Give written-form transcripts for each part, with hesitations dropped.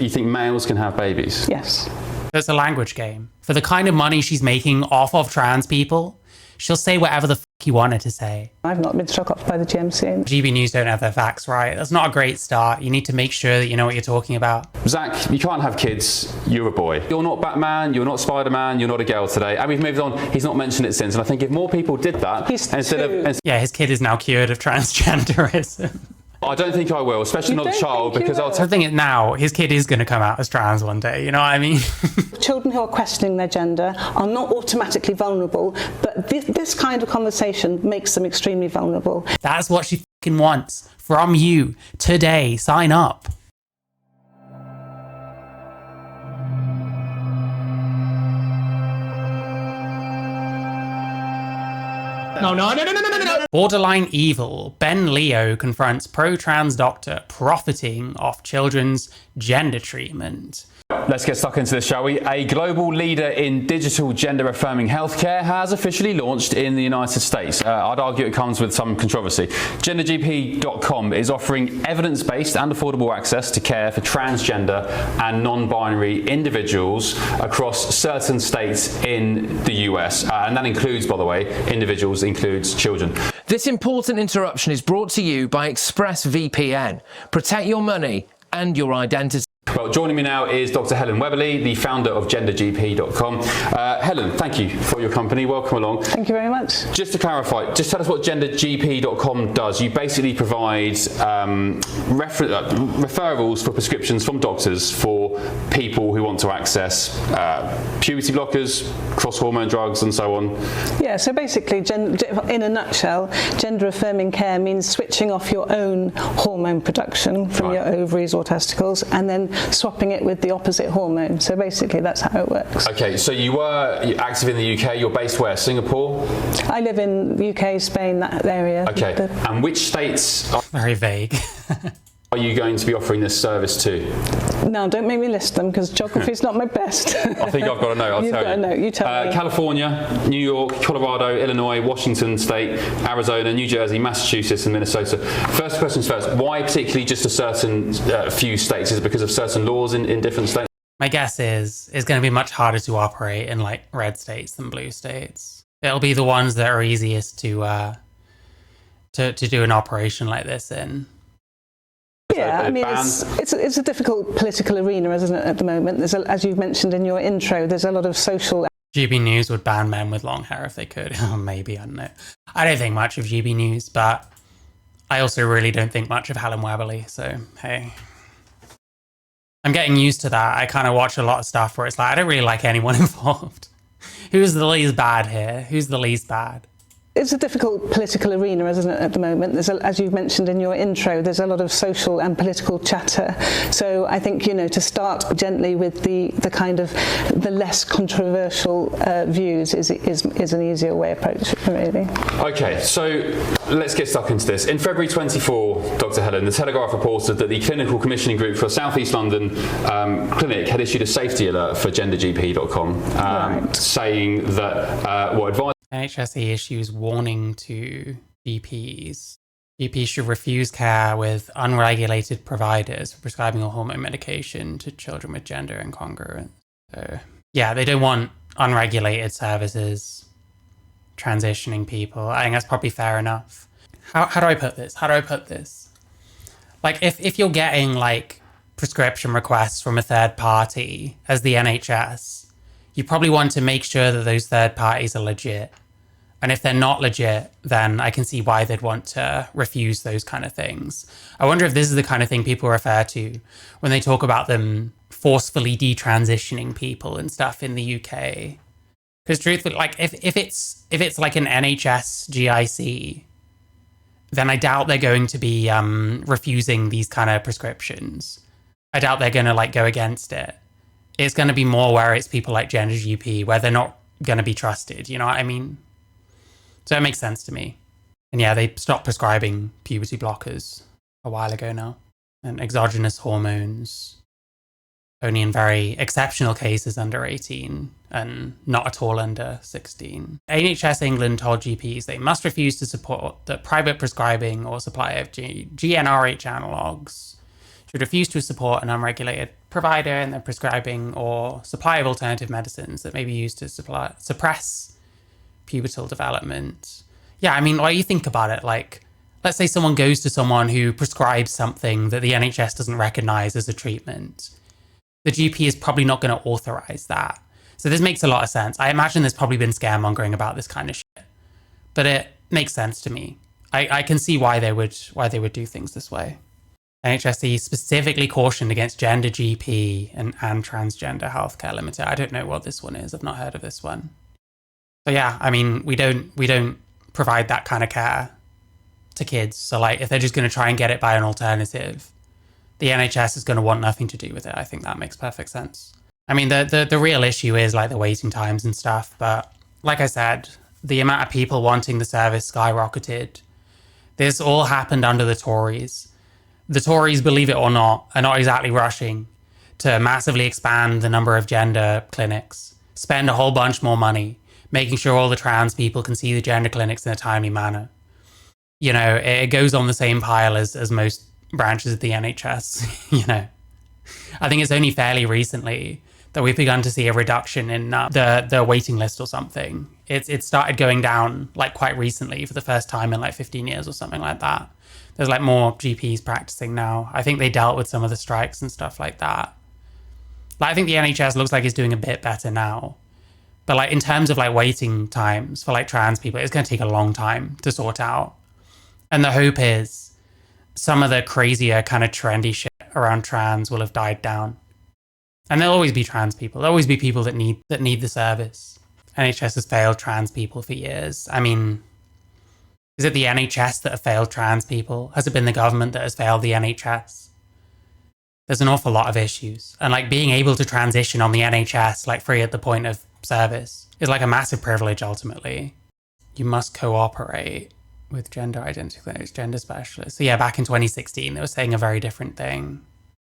you think males can have babies? Yes. It's a language game. For the kind of money she's making off of trans people, she'll say whatever the you want her to say. I've not been struck off by the GMC. GB News don't have their facts right. That's not a great start. You need to make sure that you know what you're talking about. Zach, you can't have kids. You're a boy. You're not Batman. You're not Spider-Man. You're not a girl today. And we've moved on. He's not mentioned it since. And I think if more people did that, yeah, his kid is now cured of transgenderism. I don't think I will, especially not a child, because I think it now, his kid is going to come out as trans one day, you know what I mean? Children who are questioning their gender are not automatically vulnerable, but this kind of conversation makes them extremely vulnerable. That's what she fucking wants from you today. Sign up. No. Borderline evil. Ben Leo confronts pro-trans doctor profiting off children's gender treatment. Let's get stuck into this, shall we? A global leader in digital gender-affirming healthcare has officially launched in the United States. I'd argue it comes with some controversy. GenderGP.com is offering evidence-based and affordable access to care for transgender and non-binary individuals across certain states in the US. And that includes, by the way, individuals, includes children. This important interruption is brought to you by ExpressVPN. Protect your money and your identity. Well, joining me now is Dr. Helen Webberley, the founder of GenderGP.com. Helen, thank you for your company. Welcome along. Thank you very much. Just to clarify, just tell us what GenderGP.com does. You basically provide referrals for prescriptions from doctors for people who want to access puberty blockers, cross-hormone drugs, and so on. Yeah, so basically, in a nutshell, gender-affirming care means switching off your own hormone production from your ovaries or testicles, and then swapping it with the opposite hormone. So basically that's how it works. Okay, so you're active in the UK. You're based where? Singapore? I live in UK, Spain, that area. Okay, and which states very vague are you going to be offering this service to? No, don't make me list them, because geography's not my best. I think I've got to know. I'll tell you. Know. You tell me. California, New York, Colorado, Illinois, Washington State, Arizona, New Jersey, Massachusetts, and Minnesota. First questions first. Why particularly just a certain few states? Is it because of certain laws in different states? My guess is it's going to be much harder to operate in like red states than blue states. It'll be the ones that are easiest to do an operation like this in. Yeah, I mean, it's a difficult political arena, isn't it, at the moment? There's as you mentioned in your intro, there's a lot of social... GB News would ban men with long hair if they could. Maybe, I don't know. I don't think much of GB News, but I also really don't think much of Helen Webberley, so hey. I'm getting used to that. I kind of watch a lot of stuff where it's like, I don't really like anyone involved. Who's the least bad here? Who's the least bad? It's a difficult political arena, isn't it, at the moment? There's as you mentioned in your intro, there's a lot of social and political chatter. So I think, you know, to start gently with the kind of the less controversial views is an easier way to approach it, really. Okay, so let's get stuck into this. In February 24, Dr. Helen, the Telegraph reported that the Clinical Commissioning Group for South East London Clinic had issued a safety alert for GenderGP.com, saying that advised NHSE issues warning to GPs. GPs should refuse care with unregulated providers for prescribing a hormone medication to children with gender incongruence. So, yeah, they don't want unregulated services transitioning people. I think that's probably fair enough. How do I put this? Like, if you're getting, like, prescription requests from a third party as the NHS, you probably want to make sure that those third parties are legit. And if they're not legit, then I can see why they'd want to refuse those kind of things. I wonder if this is the kind of thing people refer to when they talk about them forcefully detransitioning people and stuff in the UK. Because truthfully, like if it's like an NHS GIC, then I doubt they're going to be refusing these kind of prescriptions. I doubt they're going to like go against it. It's going to be more where it's people like GenderGP, where they're not going to be trusted. You know what I mean? So it makes sense to me. And yeah, they stopped prescribing puberty blockers a while ago now. And exogenous hormones, only in very exceptional cases under 18 and not at all under 16. NHS England told GPs they must refuse to support the private prescribing or supply of GnRH analogues, should refuse to support an unregulated provider and the prescribing or supply of alternative medicines that may be used to suppress pubertal development. Yeah, I mean, while you think about it, like, let's say someone goes to someone who prescribes something that the NHS doesn't recognize as a treatment. The GP is probably not going to authorize that. So this makes a lot of sense. I imagine there's probably been scaremongering about this kind of shit, but it makes sense to me. I can see why they would do things this way. NHSE specifically cautioned against GenderGP and Transgender Healthcare Limited. I don't know what this one is. I've not heard of this one. So yeah, I mean, we don't provide that kind of care to kids. So like, if they're just going to try and get it by an alternative, the NHS is going to want nothing to do with it. I think that makes perfect sense. I mean, the real issue is like the waiting times and stuff. But like I said, the amount of people wanting the service skyrocketed. This all happened under the Tories. The Tories, believe it or not, are not exactly rushing to massively expand the number of gender clinics, spend a whole bunch more money, making sure all the trans people can see the gender clinics in a timely manner. You know, it goes on the same pile as most branches of the NHS, you know. I think it's only fairly recently that we've begun to see a reduction in the waiting list or something. It started going down like quite recently for the first time in like 15 years or something like that. There's like more GPs practicing now. I think they dealt with some of the strikes and stuff like that. Like, I think the NHS looks like it's doing a bit better now. But like in terms of like waiting times for like trans people, it's going to take a long time to sort out. And the hope is some of the crazier kind of trendy shit around trans will have died down. And there'll always be trans people. There'll always be people that need the service. NHS has failed trans people for years. I mean, is it the NHS that have failed trans people? Has it been the government that has failed the NHS? There's an awful lot of issues. And like being able to transition on the NHS, like free at the point of service, is like a massive privilege ultimately. You must cooperate with gender identity clinics, gender specialists. So yeah, back in 2016, they were saying a very different thing.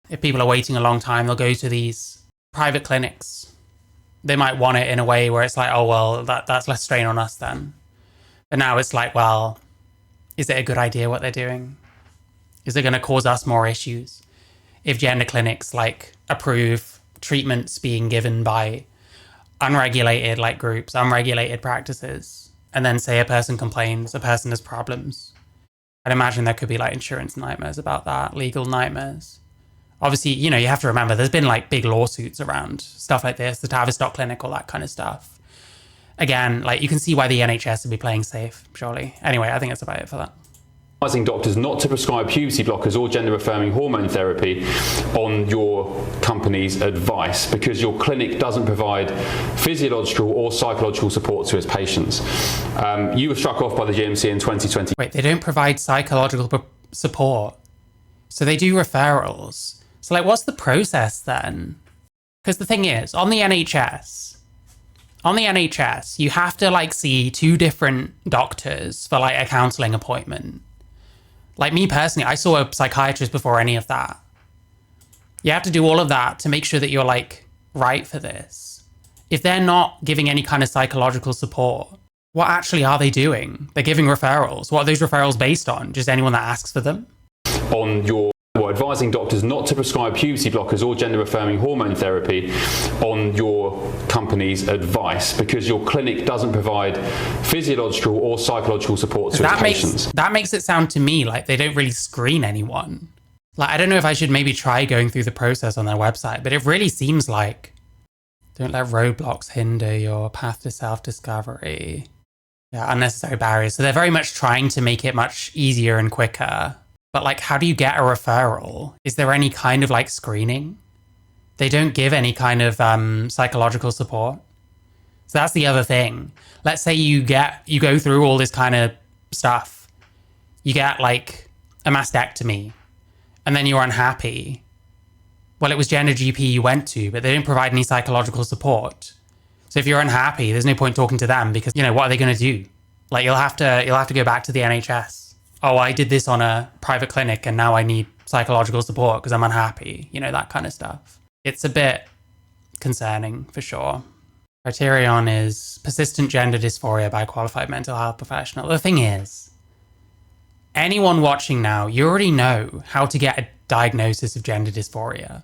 If people are waiting a long time, they'll go to these private clinics. They might want it in a way where it's like, oh, well, that's less strain on us then. But now it's like, well, is it a good idea what they're doing? Is it going to cause us more issues if gender clinics like approve treatments being given by unregulated like groups, unregulated practices, and then say a person complains, a person has problems? I'd imagine there could be like insurance nightmares about that, legal nightmares. Obviously, you know, you have to remember there's been like big lawsuits around stuff like this, the Tavistock Clinic, all that kind of stuff. Again, like you can see why the NHS would be playing safe, surely. Anyway, I think that's about it for that. Advising doctors not to prescribe puberty blockers or gender-affirming hormone therapy on your company's advice because your clinic doesn't provide physiological or psychological support to its patients. You were struck off by the GMC in 2020. Wait, they don't provide psychological support, so they do referrals. So like, what's the process then? Because the thing is, on the NHS, you have to like see 2 different doctors for like a counselling appointment. Like me personally, I saw a psychiatrist before any of that. You have to do all of that to make sure that you're like right for this. If they're not giving any kind of psychological support, what actually are they doing? They're giving referrals. What are those referrals based on? Just anyone that asks for them? We're advising doctors not to prescribe puberty blockers or gender-affirming hormone therapy on your company's advice because your clinic doesn't provide physiological or psychological support to its patients. That makes it sound to me like they don't really screen anyone. Like, I don't know if I should maybe try going through the process on their website, but it really seems like don't let roadblocks hinder your path to self-discovery. Yeah, unnecessary barriers. So they're very much trying to make it much easier and quicker. But like, how do you get a referral? Is there any kind of like screening? They don't give any kind of psychological support. So that's the other thing. Let's say you go through all this kind of stuff. You get like a mastectomy and then you're unhappy. Well, it was GenderGP you went to, but they didn't provide any psychological support. So if you're unhappy, there's no point talking to them because, you know, what are they going to do? Like, you'll have to go back to the NHS. Oh, I did this on a private clinic and now I need psychological support because I'm unhappy. You know, that kind of stuff. It's a bit concerning for sure. Criterion is persistent gender dysphoria by a qualified mental health professional. The thing is, anyone watching now, you already know how to get a diagnosis of gender dysphoria.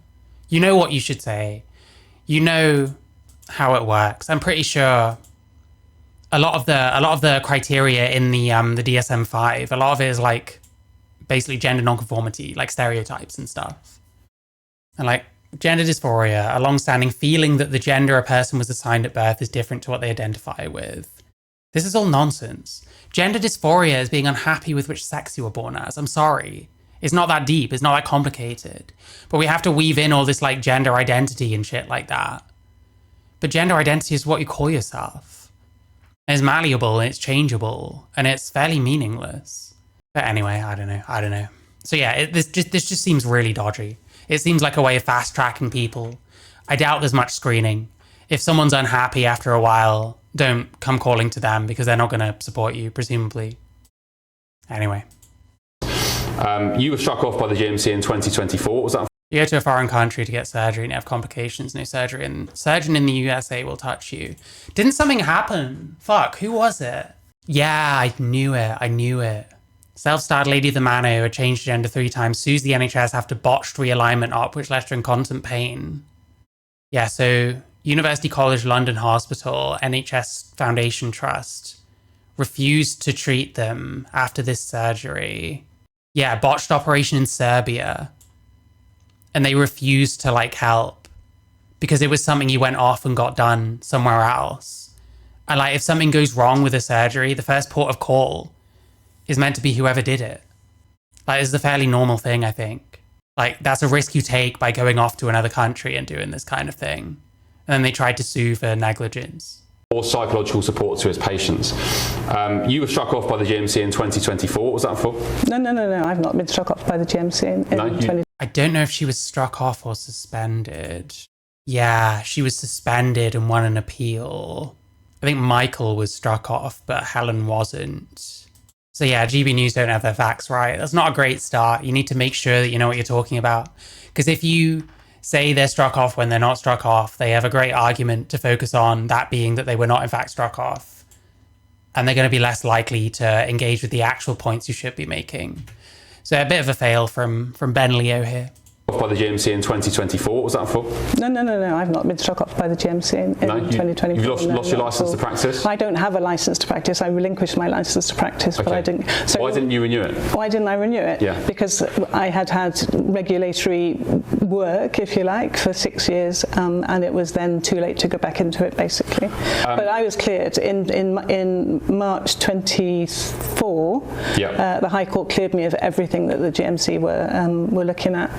You know what you should say. You know how it works. I'm pretty sure a lot of the criteria in the DSM-5, a lot of it is like basically gender nonconformity, like stereotypes and stuff. And like gender dysphoria, a long-standing feeling that the gender a person was assigned at birth is different to what they identify with. This is all nonsense. Gender dysphoria is being unhappy with which sex you were born as. I'm sorry. It's not that deep. It's not that complicated. But we have to weave in all this like gender identity and shit like that. But gender identity is what you call yourself. And it's malleable and it's changeable and it's fairly meaningless. But anyway, I don't know. So yeah, this just seems really dodgy. It seems like a way of fast tracking people. I doubt there's much screening. If someone's unhappy after a while, don't come calling to them because they're not going to support you, presumably. Anyway. You were struck off by the GMC in 2024. What was that? You go to a foreign country to get surgery and you have complications, no surgery, and surgeon in the USA will touch you. Didn't something happen? Fuck, who was it? Yeah, I knew it. Self-styled Lady of the Mano, who changed gender 3 times, sues the NHS after botched realignment op, which left her in constant pain. Yeah, so University College London Hospital, NHS Foundation Trust, refused to treat them after this surgery. Yeah, botched operation in Serbia. And they refused to like help because it was something you went off and got done somewhere else. And like if something goes wrong with a surgery, the first port of call is meant to be whoever did it. Like this is a fairly normal thing, I think. Like that's a risk you take by going off to another country and doing this kind of thing. And then they tried to sue for negligence. Or psychological support to his patients. You were struck off by the GMC in 2024. What was that for? No. I've not been struck off by the GMC in 2024. I don't know if she was struck off or suspended. Yeah, she was suspended and won an appeal. I think Michael was struck off, but Helen wasn't. So yeah, GB News don't have their facts right. That's not a great start. You need to make sure that you know what you're talking about. Because if you say they're struck off when they're not struck off, they have a great argument to focus on that being that they were not in fact struck off. And they're going to be less likely to engage with the actual points you should be making. So a bit of a fail from Ben Leo here. Off by the GMC in 2024. What was that for? No. I've not been struck off by the GMC in 2024. You've lost your license to practice? I don't have a license to practice. I relinquished my license to practice, but I didn't. So why didn't you renew it? Why didn't I renew it? Yeah. Because I had regulatory work, if you like, for 6 years, and it was then too late to go back into it, basically. But I was cleared in March 24. Yeah. The High Court cleared me of everything that the GMC were looking at.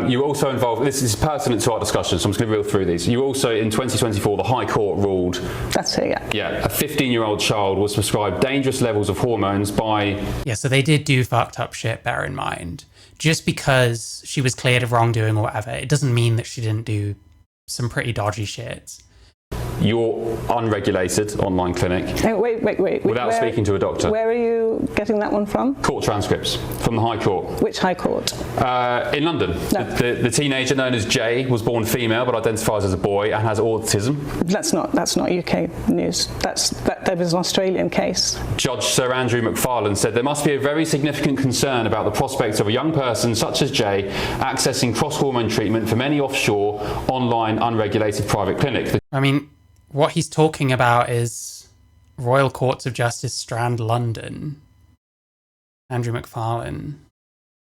You were also involved, this is pertinent to our discussion, so I'm just going to reel through these. You also, in 2024, the High Court ruled... That's it, yeah. Yeah, a 15-year-old child was prescribed dangerous levels of hormones by... Yeah, so they did do fucked up shit, bear in mind. Just because she was cleared of wrongdoing or whatever, it doesn't mean that she didn't do some pretty dodgy shit. Your unregulated online clinic. Hey, wait. Without speaking to a doctor. Where are you getting that one from? Court transcripts from the High Court. Which High Court? In London. No. The teenager known as Jay was born female but identifies as a boy and has autism. That's not UK news. That was an Australian case. Judge Sir Andrew McFarlane said there must be a very significant concern about the prospect of a young person such as Jay accessing cross-hormone treatment from any offshore, online, unregulated private clinic. I mean, what he's talking about is Royal Courts of Justice, Strand, London. Andrew McFarlane.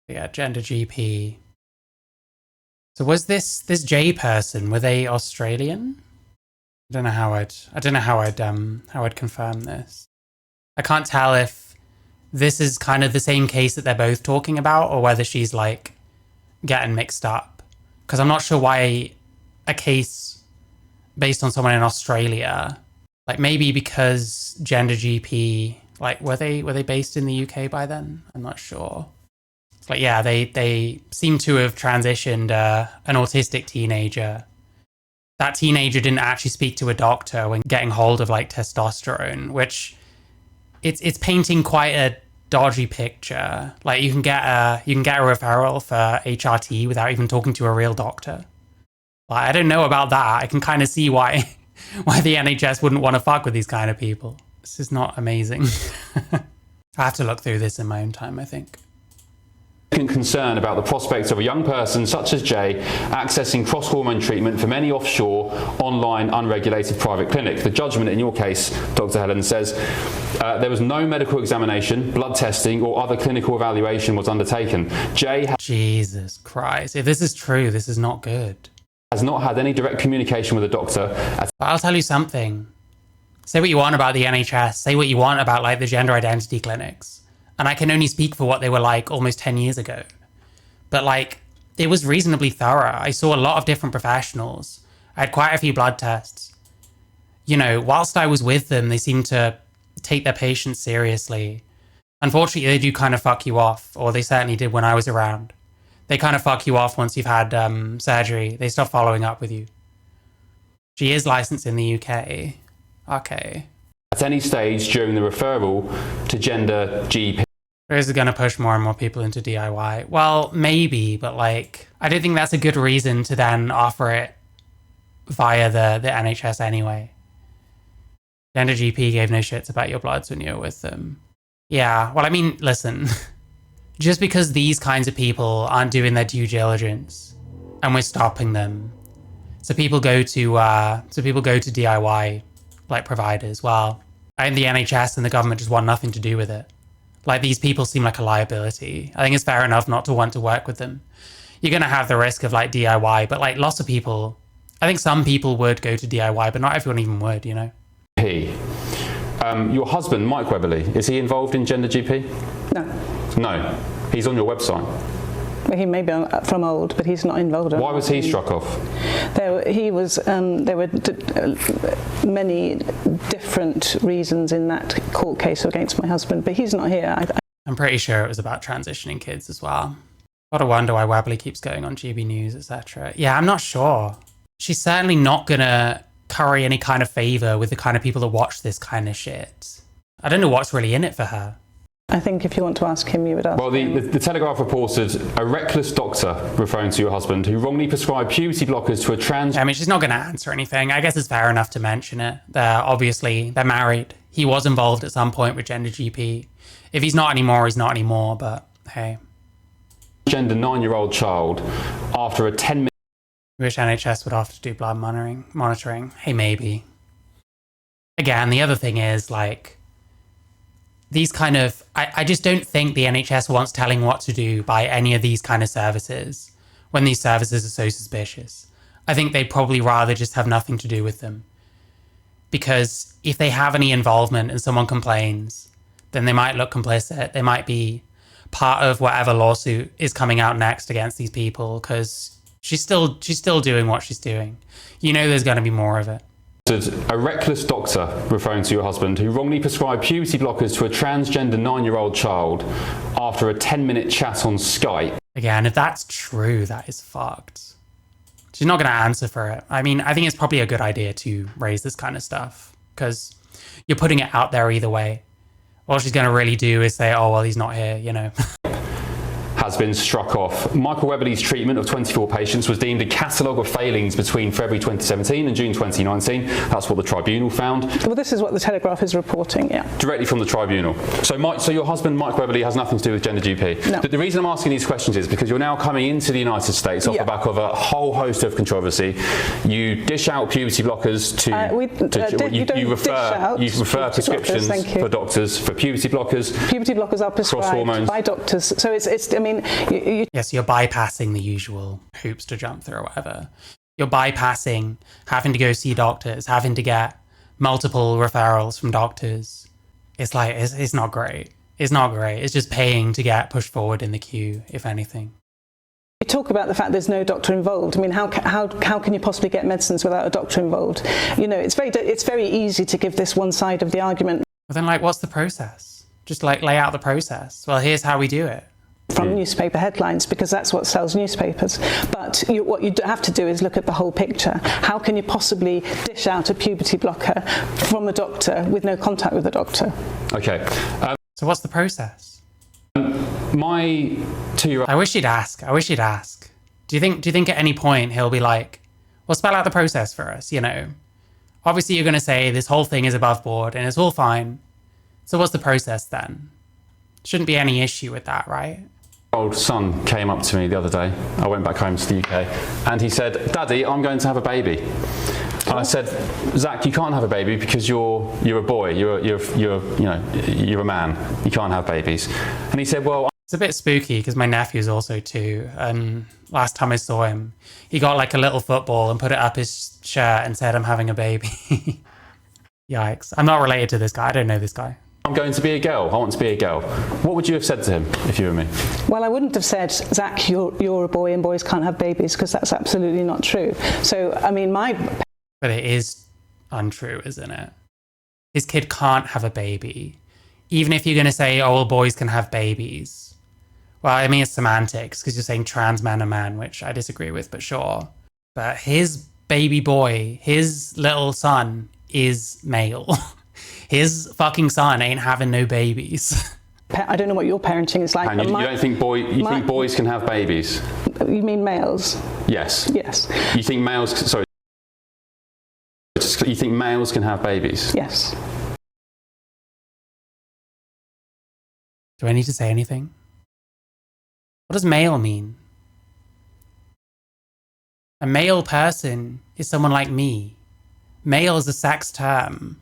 Yeah, GenderGP. So was this J person, were they Australian? I don't know how I'd confirm this. I can't tell if this is kind of the same case that they're both talking about or whether she's like getting mixed up. Because I'm not sure why a case based on someone in Australia, like maybe because GenderGP, like were they based in the UK by then? I'm not sure. It's like, yeah, they seem to have transitioned an autistic teenager. That teenager didn't actually speak to a doctor when getting hold of like testosterone, which it's painting quite a dodgy picture. Like you can get a referral for HRT without even talking to a real doctor. I don't know about that. I can kind of see why the NHS wouldn't want to fuck with these kind of people. This is not amazing. I have to look through this in my own time, I think. concern about the prospect of a young person such as Jay accessing cross-hormone treatment from any offshore, online, unregulated private clinic. The judgment in your case, Dr. Helen, says there was no medical examination, blood testing or other clinical evaluation was undertaken. Jay Jesus Christ. If this is true, this is not good. has not had any direct communication with a doctor. But I'll tell you something. Say what you want about the NHS, say what you want about like the gender identity clinics. And I can only speak for what they were like almost 10 years ago. But like, it was reasonably thorough. I saw a lot of different professionals. I had quite a few blood tests. You know, whilst I was with them, they seemed to take their patients seriously. Unfortunately, they do kind of fuck you off, or they certainly did when I was around. They kind of fuck you off once you've had surgery. They stop following up with you. She is licensed in the UK. Okay. At any stage during the referral to GenderGP. This is going to push more and more people into DIY. Well, maybe, but like, I don't think that's a good reason to then offer it via the NHS anyway. GenderGP gave no shits about your bloods when you were with them. Yeah, well, I mean, listen, just because these kinds of people aren't doing their due diligence and we're stopping them, so people go to DIY like providers. Well, I think the NHS and the government just want nothing to do with it. Like, these people seem like a liability. I think it's fair enough not to want to work with them. You're going to have the risk of like DIY, but like lots of people, I think some people would go to DIY, but not everyone even would, you know? Your husband, Mike Webberley, is he involved in GenderGP? No. No. He's on your website. Well, he may be from old, but he's not involved. Why was he struck off? There were many different reasons in that court case against my husband, but he's not here. I'm pretty sure it was about transitioning kids as well. What a wonder why Webberley keeps going on GB News, etc. Yeah, I'm not sure. She's certainly not gonna curry any kind of favour with the kind of people that watch this kind of shit. I don't know what's really in it for her. I think if you want to ask him, you would ask Well, the Telegraph reported a reckless doctor, referring to your husband, who wrongly prescribed puberty blockers to a trans... I mean, she's not going to answer anything. I guess it's fair enough to mention it. They're married. He was involved at some point with GenderGP. If he's not anymore, he's not anymore, but hey. Gender 9-year-old child after a 10-minute... Wish NHS would have to do blood monitoring. Hey, maybe. Again, the other thing is, like... These kind of, I just don't think the NHS wants telling what to do by any of these kind of services when these services are so suspicious. I think they'd probably rather just have nothing to do with them. Because if they have any involvement and someone complains, then they might look complicit. They might be part of whatever lawsuit is coming out next against these people, because she's still doing what she's doing. You know there's going to be more of it. A reckless doctor, referring to your husband, who wrongly prescribed puberty blockers to a transgender 9-year-old child after a 10-minute chat on Skype. Again, if that's true, that is fucked. She's not going to answer for it. I mean, I think it's probably a good idea to raise this kind of stuff, because you're putting it out there either way. All she's going to really do is say, oh, well, he's not here, you know. Has been struck off. Michael Webberley's treatment of 24 patients was deemed a catalogue of failings between February 2017 and June 2019. That's what the tribunal found. Well, this is what the Telegraph is reporting, yeah. Directly from the tribunal. So your husband, Mike Webberley, has nothing to do with GenderGP. No. The reason I'm asking these questions is because you're now coming into the United States off the back of a whole host of controversy. You dish out puberty blockers you refer prescriptions for doctors for puberty blockers. Puberty blockers are prescribed by doctors. So it's I mean, yes, you're bypassing the usual hoops to jump through or whatever. You're bypassing having to go see doctors, having to get multiple referrals from doctors. It's like, it's not great. It's not great. It's just paying to get pushed forward in the queue, if anything. You talk about the fact there's no doctor involved. I mean, how can you possibly get medicines without a doctor involved? You know, it's very easy to give this one side of the argument. Well, then, like, what's the process? Just like lay out the process. Well, here's how we do it. From newspaper headlines, because that's what sells newspapers. But what you have to do is look at the whole picture. How can you possibly dish out a puberty blocker from a doctor with no contact with the doctor? Okay. So what's the process? My 2-year-old... I wish he'd ask. Do you think at any point he'll be like, well, spell out the process for us, you know? Obviously you're going to say this whole thing is above board and it's all fine. So what's the process then? Shouldn't be any issue with that, right? Old son came up to me the other day. I went back home to the UK, and he said, "Daddy, I'm going to have a baby." And I said, "Zach, you can't have a baby because you're a boy. You're a man. You can't have babies." And he said, "Well." It's a bit spooky because my nephew's also 2, and last time I saw him, he got like a little football and put it up his shirt and said, "I'm having a baby." Yikes. I'm not related to this guy. I don't know this guy. I'm going to be a girl. I want to be a girl. What would you have said to him if you were me? Well, I wouldn't have said, Zach, you're a boy and boys can't have babies, because that's absolutely not true. So, I mean, But it is untrue, isn't it? His kid can't have a baby. Even if you're going to say, oh, well, boys can have babies. Well, I mean, it's semantics, because you're saying trans man and man, which I disagree with, but sure. But his baby boy, his little son, is male. His fucking son ain't having no babies. I don't know what your parenting is like. And you don't think think boys can have babies? You mean males? Yes. Yes. You think males? Sorry. You think males can have babies? Yes. Do I need to say anything? What does male mean? A male person is someone like me. Male is a sex term.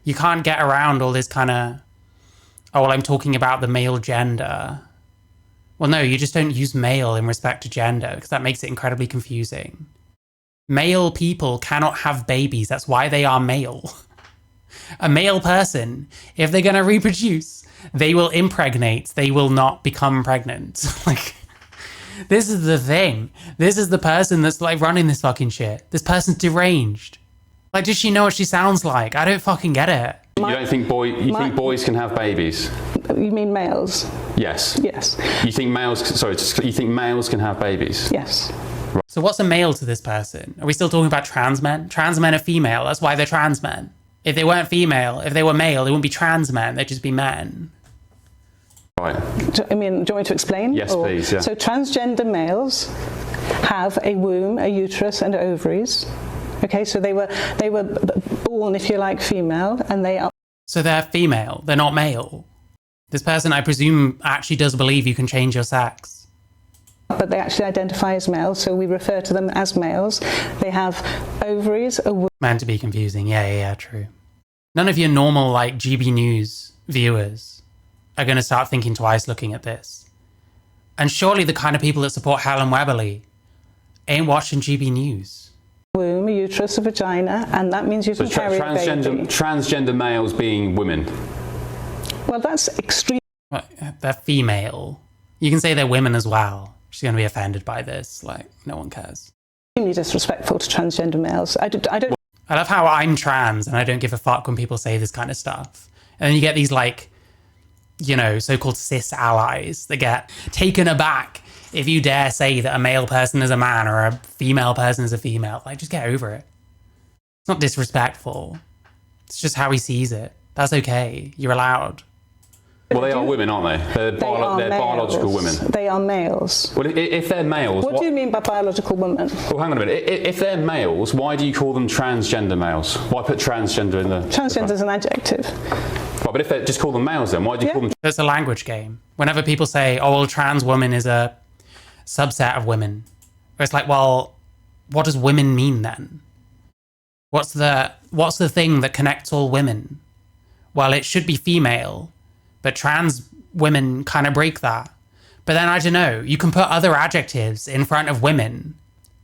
You can't get around all this kind of, oh, well, I'm talking about the male gender. Well, no, you just don't use male in respect to gender, because that makes it incredibly confusing. Male people cannot have babies. That's why they are male. A male person, if they're going to reproduce, they will impregnate. They will not become pregnant. Like, this is the thing. This is the person that's like running this fucking shit. This person's deranged. Like, does she know what she sounds like? I don't fucking get it. You don't think think boys can have babies? You mean males? Yes. Yes. You think you think males can have babies? Yes. So what's a male to this person? Are we still talking about trans men? Trans men are female. That's why they're trans men. If they weren't female, if they were male, they wouldn't be trans men. They'd just be men. Right. I mean, do you want me to explain? Yes, please. Yeah. So transgender males have a womb, a uterus, and ovaries. Okay, so they were born, if you like, female, and they are. So they're female. They're not male. This person, I presume, actually does believe you can change your sex. But they actually identify as males, so we refer to them as males. They have ovaries, a womb. Meant to be confusing. Yeah, true. None of your normal, like, GB News viewers are going to start thinking twice looking at this. And surely the kind of people that support Helen Webberley ain't watching GB News. Womb, a uterus, a vagina, and that means you can carry a baby. Transgender males being women. Well, that's extreme. Well, they're female. You can say they're women as well. She's going to be offended by this. Like, no one cares. Extremely disrespectful to transgender males. I don't. I love how I'm trans and I don't give a fuck when people say this kind of stuff. And then you get these, like, you know, so-called cis allies that get taken aback if you dare say that a male person is a man or a female person is a female. Like, just get over it. It's not disrespectful. It's just how he sees it. That's okay. You're allowed. Well, they are women, aren't they? They're biological women. They are males. Well, if they're males... What do you mean by biological women? Well, hang on a minute. If they're males, why do you call them transgender males? Why put transgender in the... Transgender is an adjective. Right, but if they just call them males, then why do you call them... It's a language game. Whenever people say, oh, well, trans woman is a subset of women, it's like, well, what does women mean then? What's the thing that connects all women? Well, it should be female, but trans women kind of break that. But then, I don't know, you can put other adjectives in front of women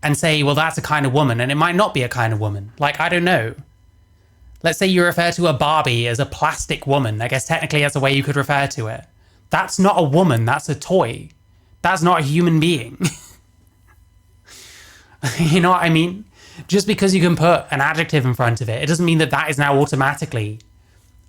and say, well, that's a kind of woman, and it might not be a kind of woman. Like, I don't know. Let's say you refer to a Barbie as a plastic woman. I guess technically that's a way you could refer to it. That's not a woman, that's a toy. That's not a human being. You know what I mean? Just because you can put an adjective in front of it, it doesn't mean that that is now automatically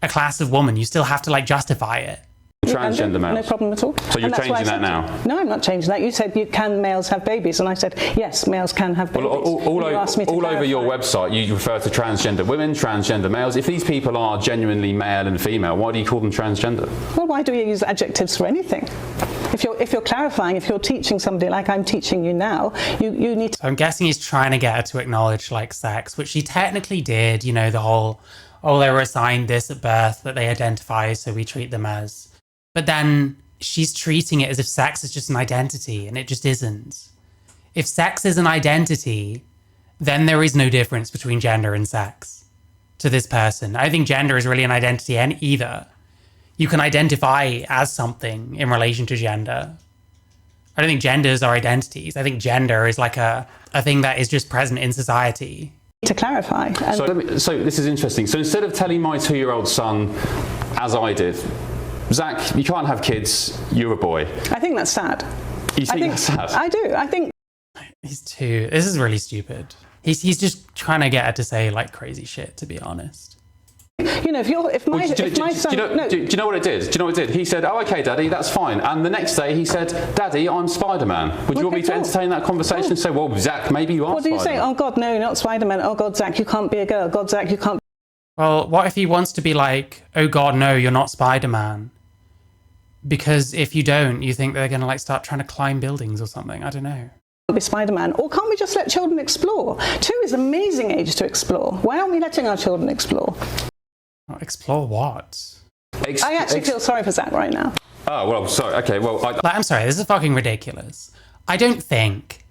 a class of woman. You still have to, like, justify it. Transgender males. No problem at all. So you're changing that now? No, I'm not changing that. You said, can males have babies? And I said, yes, males can have babies. Well, all over your website, you refer to transgender women, transgender males. If these people are genuinely male and female, why do you call them transgender? Well, why do you use adjectives for anything? If you're clarifying, if you're teaching somebody like I'm teaching you now, you need to... I'm guessing he's trying to get her to acknowledge, like, sex, which she technically did, you know, the whole, oh, they were assigned this at birth that they identify, so we treat them as... But then she's treating it as if sex is just an identity, and it just isn't. If sex is an identity, then there is no difference between gender and sex to this person. I think gender is really an identity either. You can identify as something in relation to gender. I don't think genders are identities. I think gender is like a thing that is just present in society. To clarify. And So this is interesting. So instead of telling my 2-year-old son, as I did, Zach, you can't have kids, you're a boy. I think that's sad. You think that's sad? I do. I think This is really stupid. He's just trying to get her to say like crazy shit, to be honest. you know, if my son, do you know what it did? Do you know what it did? He said, "Oh, okay, Daddy, that's fine." And the next day he said, "Daddy, I'm Spider-Man." Would you want me to entertain that conversation and say, "Well, Zach, maybe you are what do you say? Spider-Man"? Oh God, no, not Spider-Man. Oh God, Zach, you can't be a girl. God, Zach, you can't. Well, what if he wants to be like, "Oh God, no, you're not Spider-Man"? Because if you don't, you think they're going to like start trying to climb buildings or something. I don't know. Be Spider-Man, or can't we just let children explore? 2 is an amazing age to explore. Why aren't we letting our children explore? Explore what? I actually feel sorry for Zach right now. Oh, well, sorry. Okay, well, I'm sorry, this is fucking ridiculous. I don't think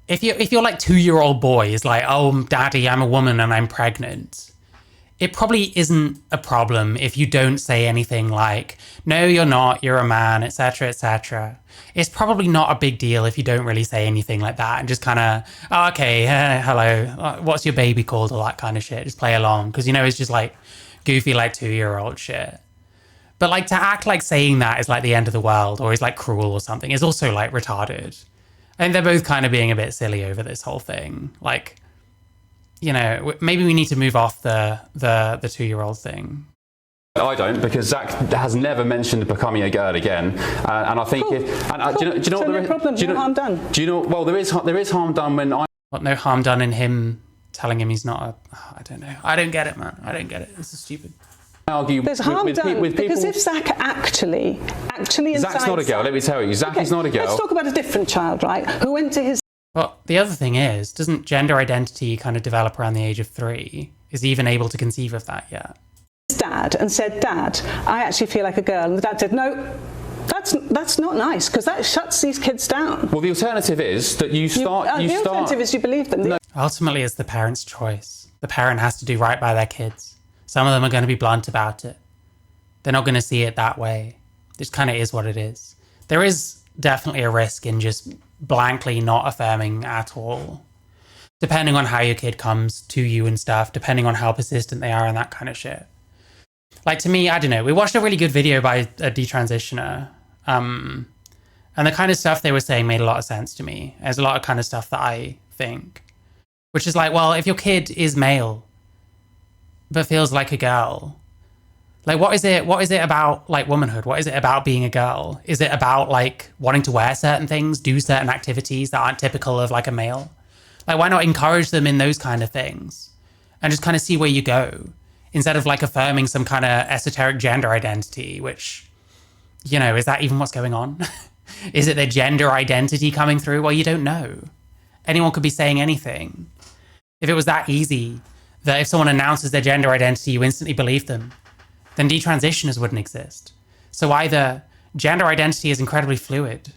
if you're like 2-year-old boy is like, "Oh, Daddy, I'm a woman and I'm pregnant," it probably isn't a problem if you don't say anything like, "No, you're not, you're a man," etc., etc. It's probably not a big deal if you don't really say anything like that and just kind of, "Oh, okay, hello, what's your baby called?" or that kind of shit. Just play along, because you know it's just like goofy like 2-year-old shit. But like to act like saying that is like the end of the world or is like cruel or something is also like retarded. I think they're both kind of being a bit silly over this whole thing. Like, you know, maybe we need to move off the 2-year-old thing. I don't, because Zach has never mentioned becoming a girl again, and I think Cool. do you know So what no problem, no harm done. Do you know? Well, there is harm done when I. What, no harm done in him telling him he's not a... I don't know. I don't get it, man. I don't get it. This is stupid. Argue There's harm done with because people. if Zach actually Zach's not a girl. Let me tell you, Zach is not a girl. Let's talk about a different child, right? Who went to his Well, the other thing is, doesn't gender identity kind of develop around the age of 3? Is he even able to conceive of that yet? dad and said, "Dad, I actually feel like a girl," and the dad said, "No, that's not nice, because that shuts these kids down." Well, the alternative is that you start. The alternative is you believe them. Ultimately, it's the parent's choice. The parent has to do right by their kids. Some of them are going to be blunt about it. They're not going to see it that way. It just kind of is what it is. There is definitely a risk in just blankly not affirming at all, depending on how your kid comes to you and stuff, depending on how persistent they are and that kind of shit. Like, to me, I don't know, we watched a really good video by a detransitioner, and the kind of stuff they were saying made a lot of sense to me. There's a lot of kind of stuff that I think, which is like, well, if your kid is male but feels like a girl, like, what is it about, like, womanhood? What is it about being a girl? Is it about, like, wanting to wear certain things, do certain activities that aren't typical of, like, a male? Like, why not encourage them in those kind of things and just kind of see where you go, instead of, like, affirming some kind of esoteric gender identity, which, you know, is that even what's going on? Is it their gender identity coming through? Well, you don't know. Anyone could be saying anything. If it was that easy, that if someone announces their gender identity, you instantly believe them, then detransitioners wouldn't exist. So either gender identity is incredibly fluid,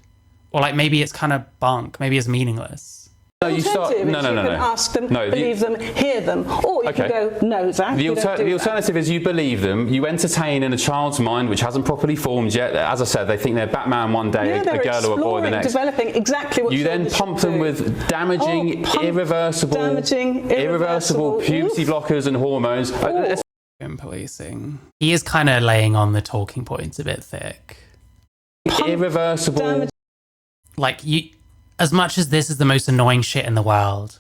or, like, maybe it's kind of bunk, maybe it's meaningless. No, you start. No. You can ask them, believe them, hear them, or you can go, "No, Zach, The alternative is you believe them, you entertain in a child's mind which hasn't properly formed yet. As I said, they think they're Batman one day, a girl or a boy the next. Developing exactly what you then pump them with damaging, irreversible puberty blockers and hormones. Policing. He is kind of laying on the talking points a bit thick. Irreversible. Like, you, as much as this is the most annoying shit in the world,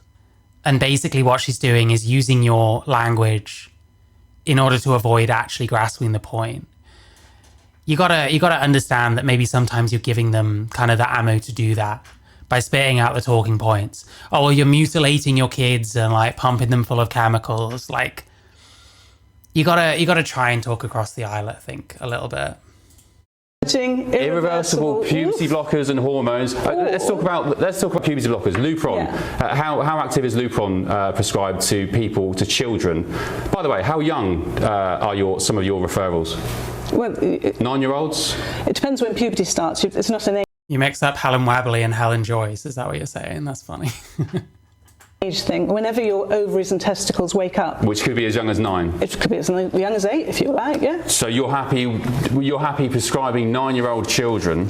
and basically what she's doing is using your language in order to avoid actually grasping the point, you gotta understand that maybe sometimes you're giving them kind of the ammo to do that by spitting out the talking points. Oh, well, you're mutilating your kids and, like, pumping them full of chemicals. Like, you gotta try and talk across the aisle, I think, a little bit. Irreversible puberty blockers and hormones. Let's talk about puberty blockers. Lupron. Yeah. How active is Lupron prescribed to people, to children? By the way, how young are some of your referrals? Well, 9-year-olds? it depends when puberty starts. It's not an You mix up Helen Webberley and Helen Joyce, is that what you're saying? That's funny. age thing. Whenever your ovaries and testicles wake up, Which could be as young as 9. it could be as young as 8 if you like, yeah. So you're happy prescribing 9-year-old children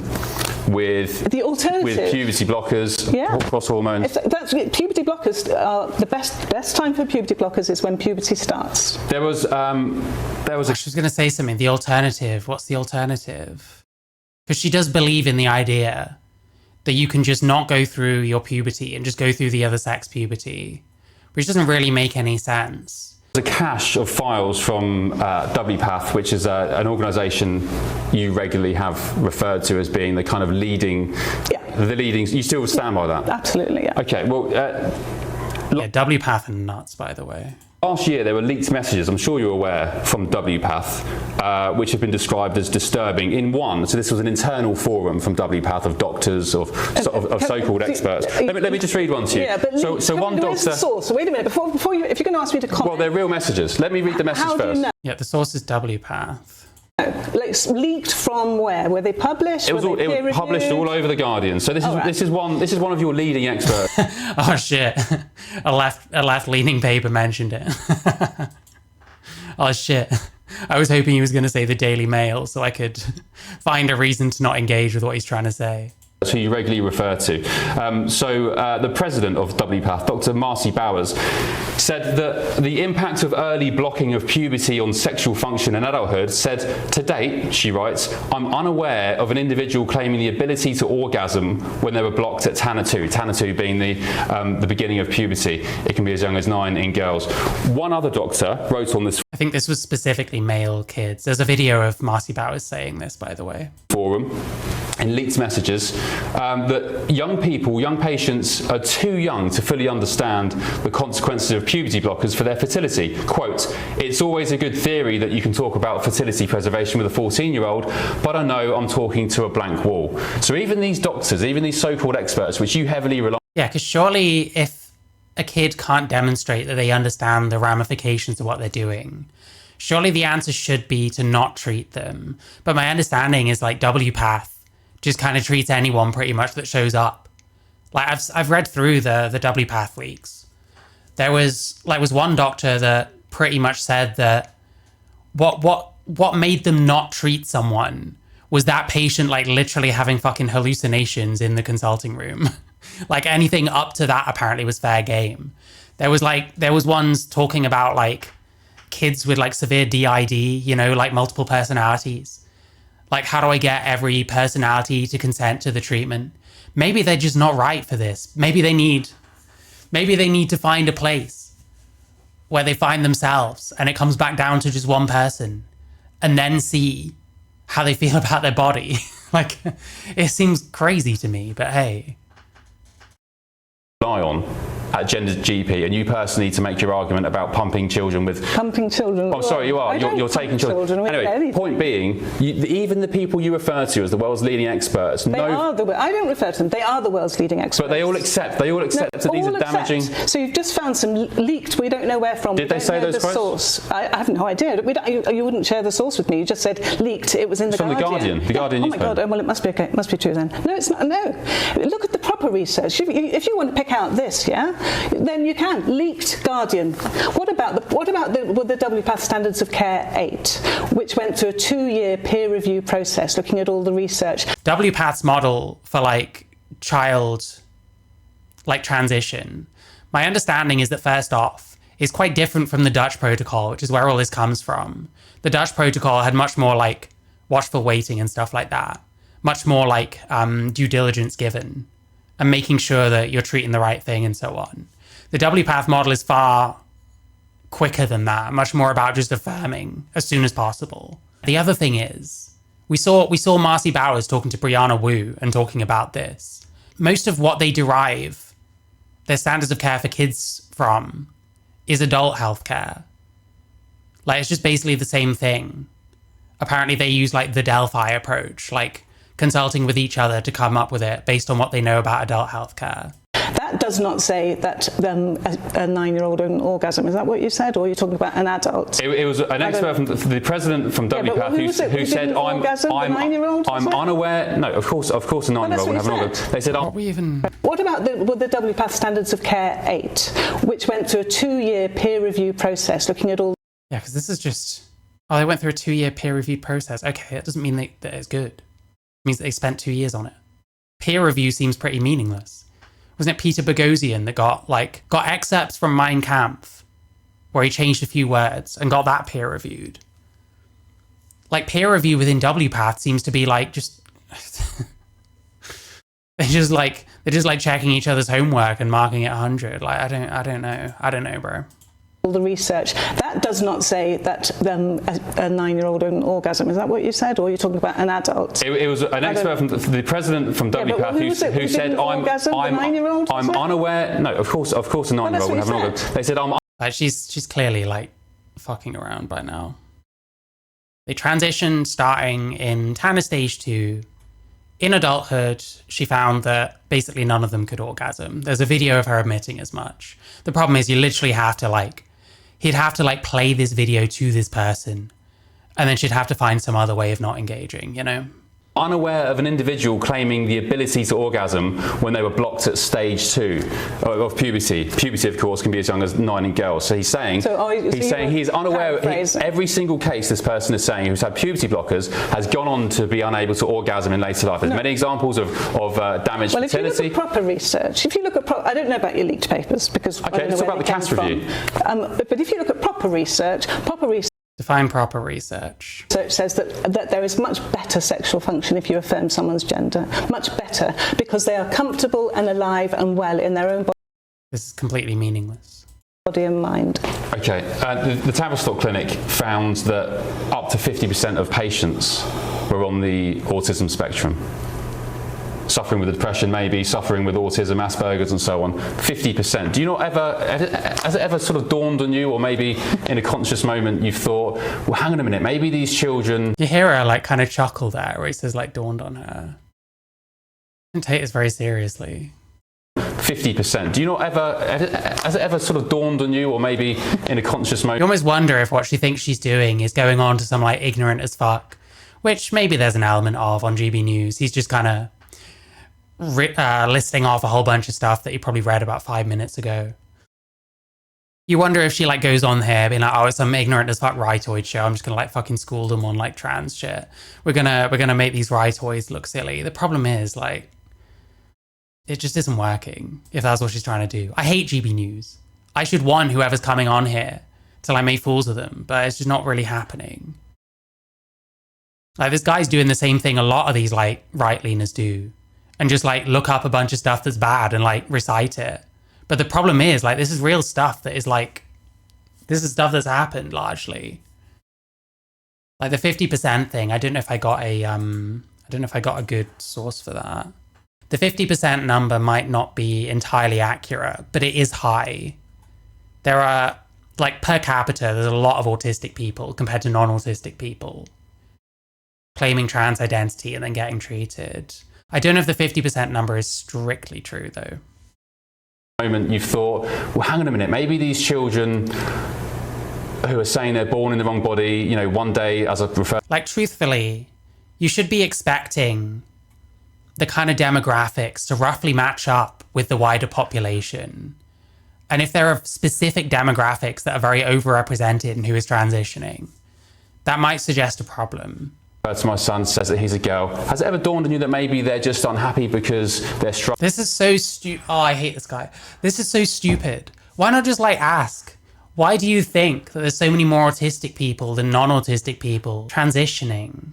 with The alternative. with puberty blockers, Yeah. cross hormones. Puberty blockers are the best time for puberty blockers is when puberty starts. There was I was going to say something. The alternative. What's the alternative? Because she does believe in the idea that you can just not go through your puberty and just go through the other sex puberty, which doesn't really make any sense. There's a cache of files from WPATH, which is an organisation you regularly have referred to as being the kind of leading. Yeah. The leading. You still stand by that? Absolutely, yeah. Okay. Well. Yeah, WPATH and nuts, by the way. Last year, there were leaked messages, I'm sure you're aware, from WPATH, which have been described as disturbing in one. So this was an internal forum from WPATH of doctors, of so-called experts. Let me just read one to you. Yeah, but so one where's the doctor... source? So wait a minute, before you, if you're going to ask me to comment... Well, they're real messages. Let me read the message How do you first. know? Yeah, the source is WPATH. Like, leaked from where? Were they published? It was published all over the Guardian. So this is one of your leading experts. Oh shit! A left-leaning paper mentioned it. Oh shit! I was hoping he was going to say the Daily Mail, so I could find a reason to not engage with what he's trying to say. Who you regularly refer to. The president of WPATH, Dr. Marcy Bowers, said that the impact of early blocking of puberty on sexual function and adulthood said, to date, she writes, I'm unaware of an individual claiming the ability to orgasm when they were blocked at Tanner 2 being the beginning of puberty. It can be as young as 9 in girls. One other doctor wrote on this I think this was specifically male kids. There's a video of Marcy Bowers saying this, by the way. Forum in leaked messages that young patients are too young to fully understand the consequences of puberty blockers for their fertility. Quote, it's always a good theory that you can talk about fertility preservation with a 14-year-old, but I know I'm talking to a blank wall. So even these doctors, even these so-called experts, which you heavily rely on... Yeah, because surely if a kid can't demonstrate that they understand the ramifications of what they're doing, surely the answer should be to not treat them. But my understanding is like WPATH just kind of treats anyone pretty much that shows up. Like I've read through the WPATH leaks. There was one doctor that pretty much said that what made them not treat someone was that patient like literally having fucking hallucinations in the consulting room. Like anything up to that apparently was fair game. There was ones talking about like kids with like severe DID, you know, like multiple personalities. Like, how do I get every personality to consent to the treatment? Maybe they're just not right for this. Maybe they need to find a place where they find themselves and it comes back down to just one person and then see how they feel about their body. Like, it seems crazy to me, but hey. On at GenderGP, and you personally need to make your argument about pumping children with... Pumping children? Oh, sorry, you are. You're taking children. Anyway, point being, even the people you refer to as the world's leading experts... I don't refer to them. They are the world's leading experts. But they all accept that these are damaging... So you've just found some leaked, we don't know where from. Did they say those quotes? Source. I have no idea. You wouldn't share the source with me. You just said leaked. It was in the Guardian. From the Guardian. The Guardian newspaper. Oh my God. Well, it must be okay. It must be true then. No, it's not. No. Look at the proper research. If you want to pick out this, yeah, then you can. Leaked Guardian. What about the WPATH Standards of Care 8, which went through a 2-year peer review process looking at all the research. WPATH's model for like child like transition, my understanding is that first off, is quite different from the Dutch protocol, which is where all this comes from. The Dutch protocol had much more like watchful waiting and stuff like that. Much more like due diligence given and making sure that you're treating the right thing and so on. The WPATH model is far quicker than that, much more about just affirming as soon as possible. The other thing is, we saw Marcy Bowers talking to Brianna Wu and talking about this. Most of what they derive their standards of care for kids from is adult healthcare. Like, it's just basically the same thing. Apparently they use like the Delphi approach, like consulting with each other to come up with it based on what they know about adult healthcare. That does not say that a 9-year-old an orgasm. Is that what you said, or are you talking about an adult? It was an expert from the president from WPATH who said, "I'm unaware." No, of course, a 9-year-old would have an orgasm. They said, What about the WPATH Standards of Care 8, which went through a 2-year peer review process, looking at all. Yeah, because this is just. Oh, they went through a 2-year peer review process. Okay, it doesn't mean that it's good. It means that they spent 2 years on it. Peer review seems pretty meaningless. Wasn't it Peter Boghossian that got excerpts from Mein Kampf where he changed a few words and got that peer reviewed? Like, peer review within WPATH seems to be like just they're just like checking each other's homework and marking it 100. Like, I don't know, bro. All the research. That does not say that a 9-year-old an orgasm. Is that what you said, or are you talking about an adult? It was an expert from the president from WPATH who said, "I'm unaware." No, of course, a 9-year-old would have an orgasm. They said, she's clearly like fucking around by now. They transitioned starting in Tanner stage 2. In adulthood, she found that basically none of them could orgasm. There's a video of her admitting as much. The problem is you literally have to he'd have to play this video to this person, and then she'd have to find some other way of not engaging, you know? Unaware of an individual claiming the ability to orgasm when they were blocked at stage 2 of puberty. Puberty, of course, can be as young as 9 in girls. So he's saying he's unaware. Every single case this person is saying who's had puberty blockers has gone on to be unable to orgasm in later life. There's many examples of damaged fertility. If you look at proper research, I don't know about your leaked papers because okay, let's talk about the CAS review. But if you look at proper research. Define proper research. So it says that there is much better sexual function if you affirm someone's gender. Much better, because they are comfortable and alive and well in their own This is completely meaningless. Body and mind. Okay, the Tavistock Clinic found that up to 50% of patients were on the autism spectrum. Suffering with depression, maybe suffering with autism, Asperger's, and so on. 50%. Do you not has it ever sort of dawned on you, or maybe in a conscious moment you've thought, well, hang on a minute, maybe these children. You hear her kind of chuckle there, where he says dawned on her. Don't take this very seriously. 50%. Do you not has it ever sort of dawned on you, or maybe in a conscious moment? You almost wonder if what she thinks she's doing is going on to some ignorant as fuck, which maybe there's an element of on GB News. He's just kind of listing off a whole bunch of stuff that you probably read about 5 minutes ago. You wonder if she goes on here being oh, it's some ignorant as fuck rightoid show. I'm just gonna fucking school them on trans shit. We're gonna make these rightoids look silly. The problem is it just isn't working if that's what she's trying to do. I hate GB News. I should want whoever's coming on here till I make fools of them, but it's just not really happening. This guy's doing the same thing a lot of these right-leaners do. And just look up a bunch of stuff that's bad and recite it. But the problem is this is real stuff that is this is stuff that's happened largely. The 50% thing, I don't know if I got a good source for that. The 50% number might not be entirely accurate, but it is high. There are per capita, there's a lot of autistic people compared to non-autistic people claiming trans identity and then getting treated. I don't know if the 50% number is strictly true, though. Moment you've thought, well, hang on a minute, maybe these children who are saying they're born in the wrong body, one day, as I refer. Truthfully, you should be expecting the kind of demographics to roughly match up with the wider population. And if there are specific demographics that are very overrepresented in who is transitioning, that might suggest a problem. To my son, says that he's a girl. Has it ever dawned on you that maybe they're just unhappy because they're struggling? This is so stupid. Oh, I hate this guy. This is so stupid. Why not just ask? Why do you think that there's so many more autistic people than non-autistic people transitioning?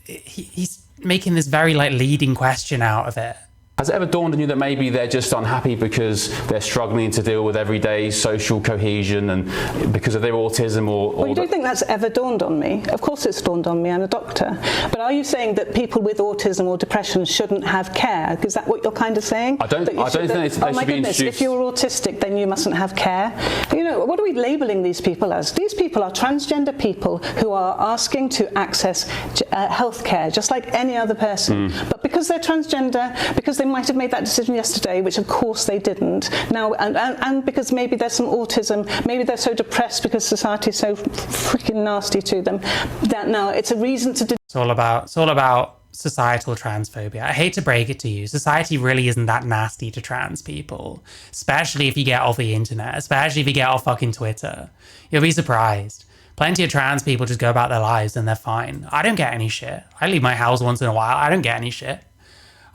He's making this very leading question out of it. Has it ever dawned on you that maybe they're just unhappy because they're struggling to deal with everyday social cohesion and because of their autism or Well, you don't think that's ever dawned on me? Of course it's dawned on me, I'm a doctor. But are you saying that people with autism or depression shouldn't have care? Is that what you're kind of saying? I don't think they should be introduced. If you're autistic, then you mustn't have care. What are we labelling these people as? These people are transgender people who are asking to access health care, just like any other person. But because they're transgender, because they might have made that decision yesterday, which of course they didn't. Now, and because maybe there's some autism, maybe they're so depressed because society is so freaking nasty to them, that now it's a reason to... It's all about societal transphobia. I hate to break it to you. Society really isn't that nasty to trans people, especially if you get off the internet, especially if you get off fucking Twitter. You'll be surprised. Plenty of trans people just go about their lives and they're fine. I don't get any shit. I leave my house once in a while. I don't get any shit.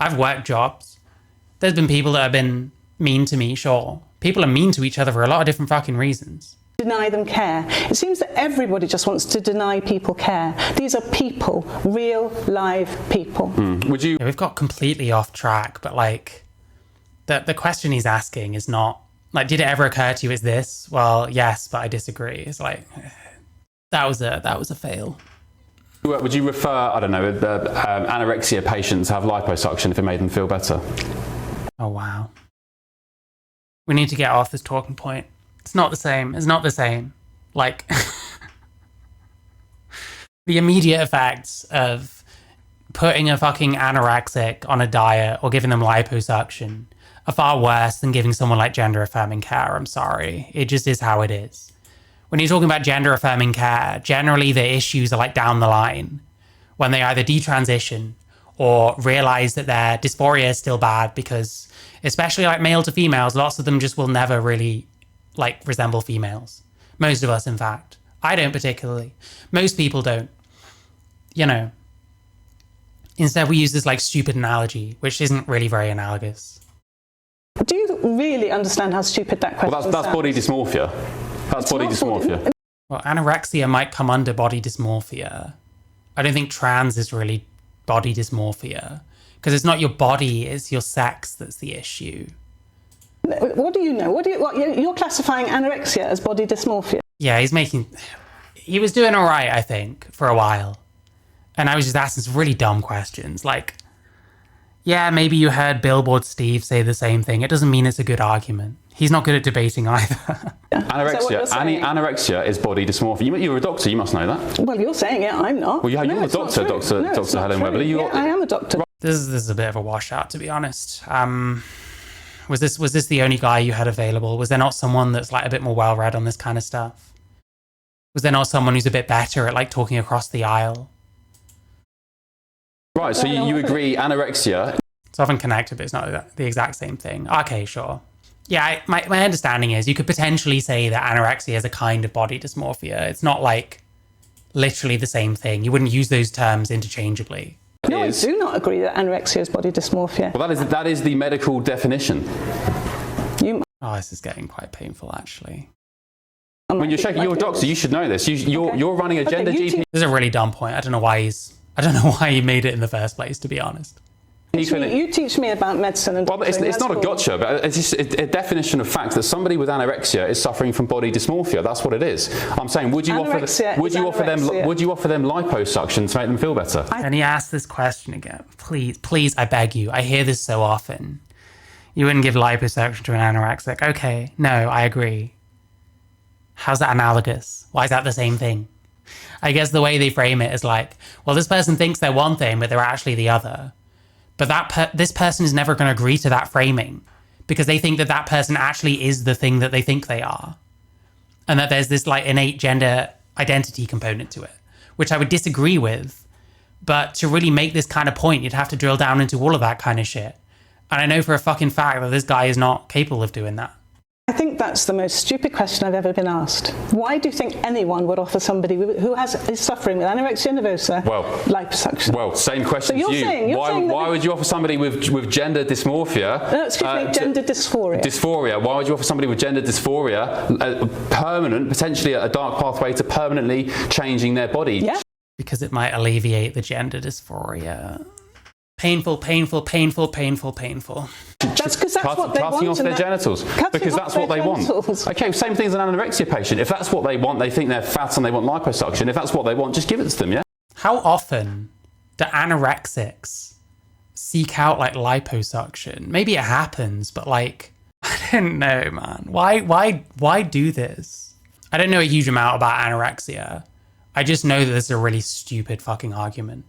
I've worked jobs. There's been people that have been mean to me, sure. People are mean to each other for a lot of different fucking reasons. Deny them care. It seems that everybody just wants to deny people care. These are people, real, live people. Would you... Yeah, we've got completely off track, but like, the question he's asking is not, like, did it ever occur to you as this? Well, yes, but I disagree. It's like, that was a fail. Would you refer, I don't know, anorexia patients have liposuction if it made them feel better? Oh, wow. We need to get off this talking point. It's not the same. It's not the same. Like, the immediate effects of putting a fucking anorexic on a diet or giving them liposuction are far worse than giving someone like gender affirming care. I'm sorry. It just is how it is. When you're talking about gender affirming care, generally the issues are like down the line when they either detransition or realize that their dysphoria is still bad, because especially like male to females, lots of them just will never really like resemble females. Most of us, in fact. I don't particularly. Most people don't. You know. Instead, we use this like stupid analogy, which isn't really very analogous. Do you really understand how stupid that question Well, that's body dysmorphia. That's body dysmorphia. Well, anorexia might come under body dysmorphia. I don't think trans is really body dysmorphia, because it's not your body, it's your sex that's the issue. What do you know? You're classifying anorexia as body dysmorphia? Yeah, he was doing all right, I think, for a while. And I was just asking some really dumb questions. Like, yeah, maybe you heard Billboard Steve say the same thing. It doesn't mean it's a good argument. He's not good at debating either. Anorexia is body dysmorphia. You're a doctor, you must know that. Well, you're saying it, I'm not. Well, you're a doctor, Dr. Helen Webberley. I am a doctor. This is a bit of a washout, to be honest. Was this the only guy you had available? Was there not someone that's like a bit more well-read on this kind of stuff? Was there not someone who's a bit better at like talking across the aisle? Right, so you agree anorexia... It's often connected, but it's not the exact same thing. Okay, sure. Yeah, my understanding is you could potentially say that anorexia is a kind of body dysmorphia. It's not like literally the same thing. You wouldn't use those terms interchangeably. No, I do not agree that anorexia is body dysmorphia. Well, that is the medical definition. Oh, this is getting quite painful, actually. When you're checking, you're a doctor, you should know this. You're running a GenderGP. This is a really dumb point. I don't know why he made it in the first place, to be honest. You teach me about medicine and well, it's not a gotcha, but it's just a definition of fact that somebody with anorexia is suffering from body dysmorphia. That's what it is. I'm saying, would you offer them liposuction to make them feel better? And he asked this question again. Please, I beg you. I hear this so often. You wouldn't give liposuction to an anorexic. Okay, no, I agree. How's that analogous? Why is that the same thing? I guess the way they frame it is like, well, this person thinks they're one thing, but they're actually the other. But this person is never going to agree to that framing because they think that person actually is the thing that they think they are. And that there's this like innate gender identity component to it, which I would disagree with. But to really make this kind of point, you'd have to drill down into all of that kind of shit. And I know for a fucking fact that this guy is not capable of doing that. I think that's the most stupid question I've ever been asked. Why do you think anyone would offer somebody who is suffering with anorexia nervosa liposuction? Well, same question so to you. Why would you offer somebody with gender dysmorphia? Gender dysphoria. Dysphoria. Why would you offer somebody with gender dysphoria potentially a dark pathway to permanently changing their body? Yeah. Because it might alleviate the gender dysphoria. Painful. That's because that's what they want. Cutting off their genitals. Because that's what they want. Okay, same thing as an anorexia patient. If that's what they want, they think they're fat and they want liposuction. If that's what they want, just give it to them, yeah? How often do anorexics seek out like liposuction? Maybe it happens, but like, I don't know, man. Why do this? I don't know a huge amount about anorexia. I just know that this is a really stupid fucking argument.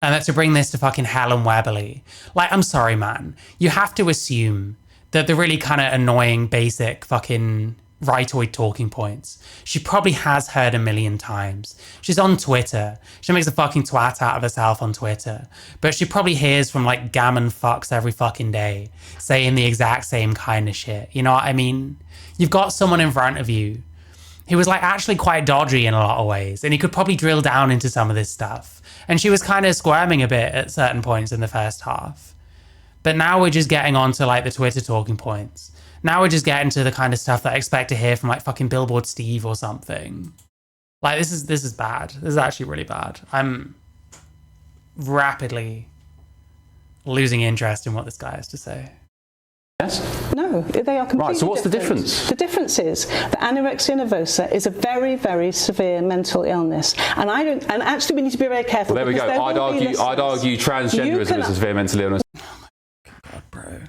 And that to bring this to fucking Helen Webberley. Like, I'm sorry, man. You have to assume that the really kind of annoying, basic fucking rightoid talking points she probably has heard a million times. She's on Twitter. She makes a fucking twat out of herself on Twitter. But she probably hears from like gammon fucks every fucking day saying the exact same kind of shit. You know what I mean? You've got someone in front of you who was like actually quite dodgy in a lot of ways, and he could probably drill down into some of this stuff. And she was kind of squirming a bit at certain points in the first half. But now we're just getting on to like the Twitter talking points. Now we're just getting to the kind of stuff that I expect to hear from like fucking Billboard Steve or something. Like this is bad. This is actually really bad. I'm rapidly losing interest in what this guy has to say. Yes? No, they are completely Right, so what's the different. difference? The difference is that anorexia nervosa is a very, very severe mental illness. And actually we need to be very careful. Well, there we go. I'd argue transgenderism is a severe mental illness. God, bro.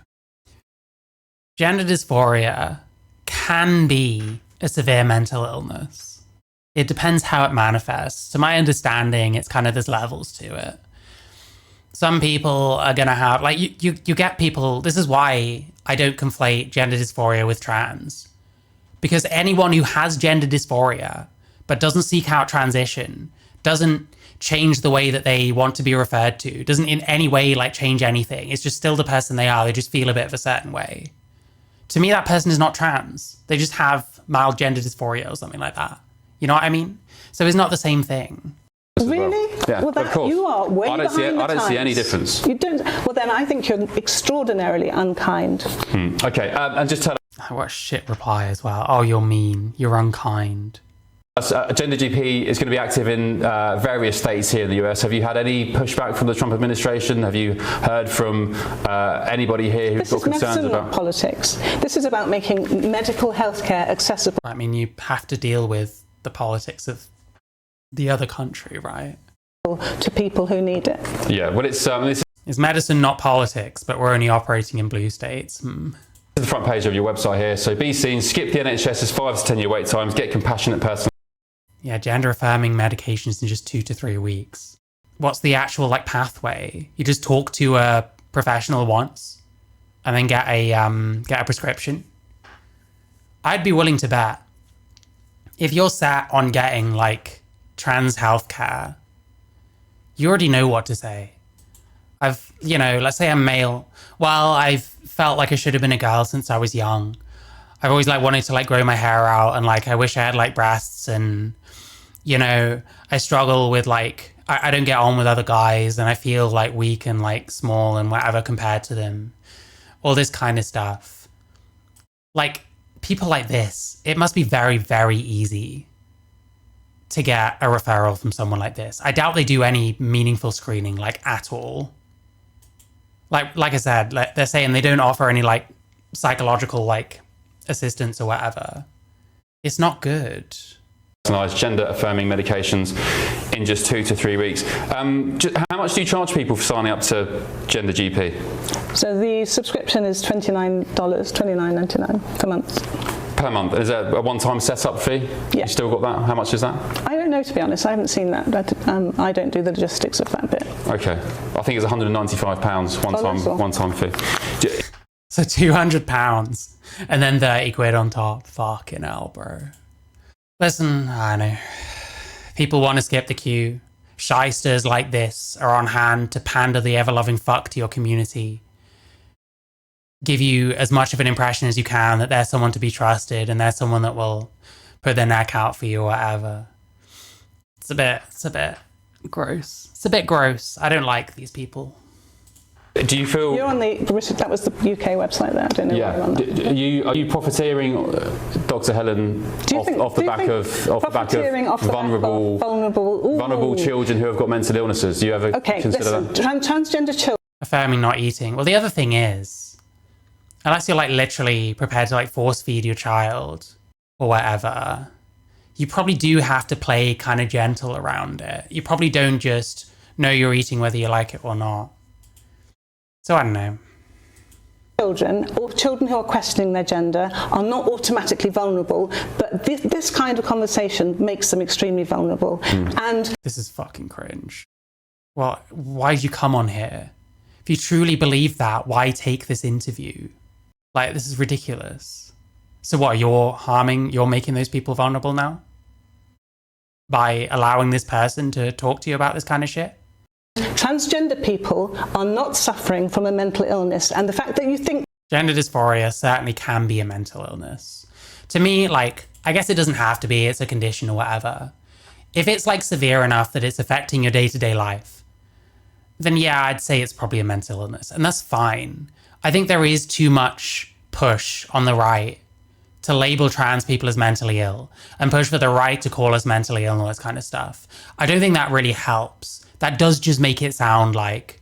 Gender dysphoria can be a severe mental illness. It depends how it manifests. To my understanding, it's kind of there's levels to it. Some people are going to have, like, you get people, this is why I don't conflate gender dysphoria with trans. Because anyone who has gender dysphoria, but doesn't seek out transition, doesn't change the way that they want to be referred to, doesn't in any way, like, change anything, it's just still the person they are, they just feel a bit of a certain way. To me, that person is not trans. They just have mild gender dysphoria or something like that. You know what I mean? So it's not the same thing. Really? Yeah, well, of course. You are way I don't behind see any difference. You don't. Well, then I think you're extraordinarily unkind. Okay, and just tell What a shit reply as well. Oh, you're mean. You're unkind. us, GenderGP is going to be active in various states here in the US. Have you had any pushback from the Trump administration? Have you heard from anybody here who's got concerns medicine, about not politics? This is about making medical healthcare accessible. I mean, you have to deal with the politics of the other country, right? To people who need it. Yeah, well, it's Is medicine not politics, but we're only operating in blue states? the front page of your website here. So be seen, skip the NHS's 5 to 10 year wait times, get compassionate personal. Yeah, gender affirming medications in just 2 to 3 weeks. What's the actual like pathway? You just talk to a professional once and then get a prescription. I'd be willing to bet if you're sat on getting like trans healthcare, you already know what to say. Let's say I'm male. Well, I've felt like I should have been a girl since I was young. I've always like wanted to like grow my hair out, and like I wish I had like breasts, and I struggle with like I don't get on with other guys, and I feel like weak and like small and whatever compared to them. All this kind of stuff. Like people like this, it must be very, very easy to get a referral from someone like this. I doubt they do any meaningful screening like at all. Like I said, like they're saying they don't offer any like psychological like assistance or whatever. It's not good. Personalised gender affirming medications in just 2 to 3 weeks. How much do you charge people for signing up to GenderGP? So the subscription is $29, $29.99 per month. Per month. Is there a one-time setup fee? Yeah. You still got that? How much is that? I don't know, to be honest. I haven't seen that. I don't do the logistics of that bit. Okay. I think it's £195 one-time fee. So £200 and then 30 quid on top. Fucking hell, bro. Listen, I know. People want to skip the queue. Shysters like this are on hand to pander the ever-loving fuck to your community. Give you as much of an impression as you can that they're someone to be trusted and they're someone that will put their neck out for you or whatever. It's a bit gross. It's a bit gross. I don't like these people. Do you feel... You're on that was the UK website there. I don't know why you're on that. Are you profiteering, Dr. Helen, off the back of vulnerable children who have got mental illnesses? Do you ever consider that? Transgender children. Affirming not eating. Well, the other thing is, unless you're like literally prepared to like force feed your child or whatever, you probably do have to play kind of gentle around it. You probably don't just know you're eating whether you like it or not. So I don't know. Children or children who are questioning their gender are not automatically vulnerable, but this kind of conversation makes them extremely vulnerable. And this is fucking cringe. well, why did you come on here? If you truly believe that, why take this interview? Like, this is ridiculous. So what, you're making those people vulnerable now? By allowing this person to talk to you about this kind of shit? Transgender people are not suffering from a mental illness, and the fact that you think Gender dysphoria certainly can be a mental illness. To me, like, I guess it doesn't have to be, it's a condition or whatever. If it's like severe enough that it's affecting your day-to-day life, then yeah, I'd say it's probably a mental illness, and that's fine. I think there is too much push on the right to label trans people as mentally ill and push for the right to call us mentally ill and all this kind of stuff. I don't think that really helps. That does just make it sound like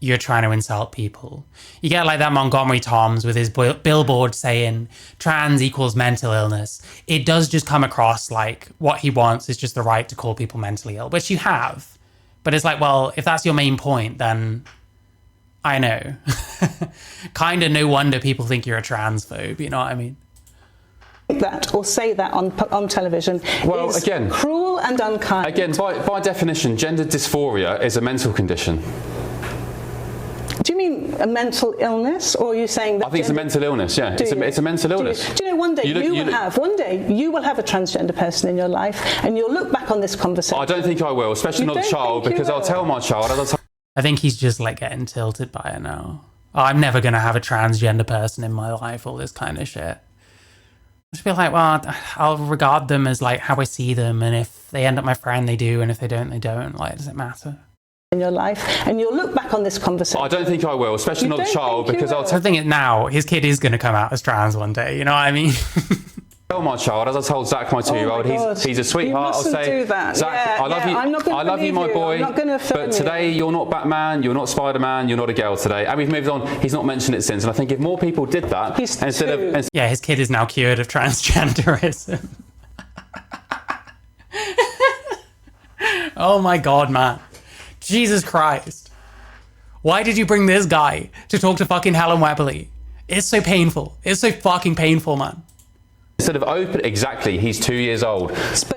you're trying to insult people. You get like that Montgomery Toms with his billboard saying trans equals mental illness. It does just come across like what he wants is just the right to call people mentally ill, which you have. But it's like, well, if that's your main point, then I know. Kind of no wonder people think you're a transphobe, you know what I mean? that or say that on television is again, cruel and unkind. Again, by definition, gender dysphoria is a mental condition. Do you mean a mental illness, or are you saying that? I think it's a mental illness. Yeah, it's a mental illness. Do you know one day you will have a transgender person in your life, and you'll look back on this conversation. I don't think I will, especially not a child, because I'll tell my child. I think he's just like getting tilted by it now. Oh, I'm never going to have a transgender person in my life, all this kind of shit. Just be like, well, I'll regard them as like how I see them, and if they end up my friend, they do, and if they don't, they don't. Like, does it matter? In your life, and you'll look back on this conversation. I don't think I will, especially not a child, because I'll tell. The thing is, now his kid is going to come out as trans one day. You know what I mean? Tell my child, as I told Zach, my 2-year-old, he's a sweetheart. I'll say, do that. Zach, I love you. I love you, my boy. But today, you're not Batman, you're not Spider-Man, you're not a girl today. And we've moved on. He's not mentioned it since. And I think if more people did that, yeah, his kid is now cured of transgenderism. Oh my God, man. Jesus Christ. Why did you bring this guy to talk to fucking Helen Webberley? It's so painful. It's so fucking painful, man. Instead of open, exactly, he's 2 years old.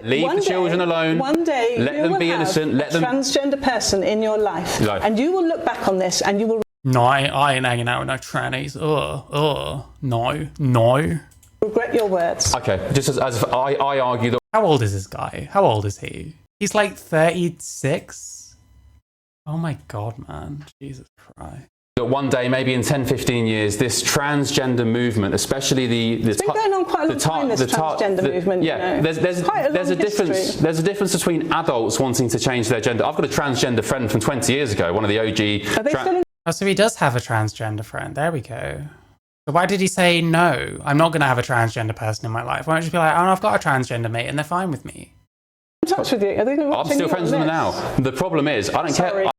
Leave the children alone. One day, let them be innocent. Let them. Transgender person in your life, and you will look back on this, and you will. No, I ain't hanging out with no trannies. No. Regret your words. Okay, just as I argue that. How old is this guy? How old is he? He's like 36. Oh my God, man. Jesus Christ. That one day, maybe in 10, 15 years, this transgender movement, especially it's been going on quite a long time, this transgender movement. Yeah, you know. there's a difference. There's a difference between adults wanting to change their gender. I've got a transgender friend from 20 years ago, one of the OG. Are they still in? Oh, so he does have a transgender friend. There we go. So why did he say, no, I'm not going to have a transgender person in my life? Why don't you be like, oh, I've got a transgender mate and they're fine with me? In touch with you? Are they I'm still friends with them now. The problem is, I don't care.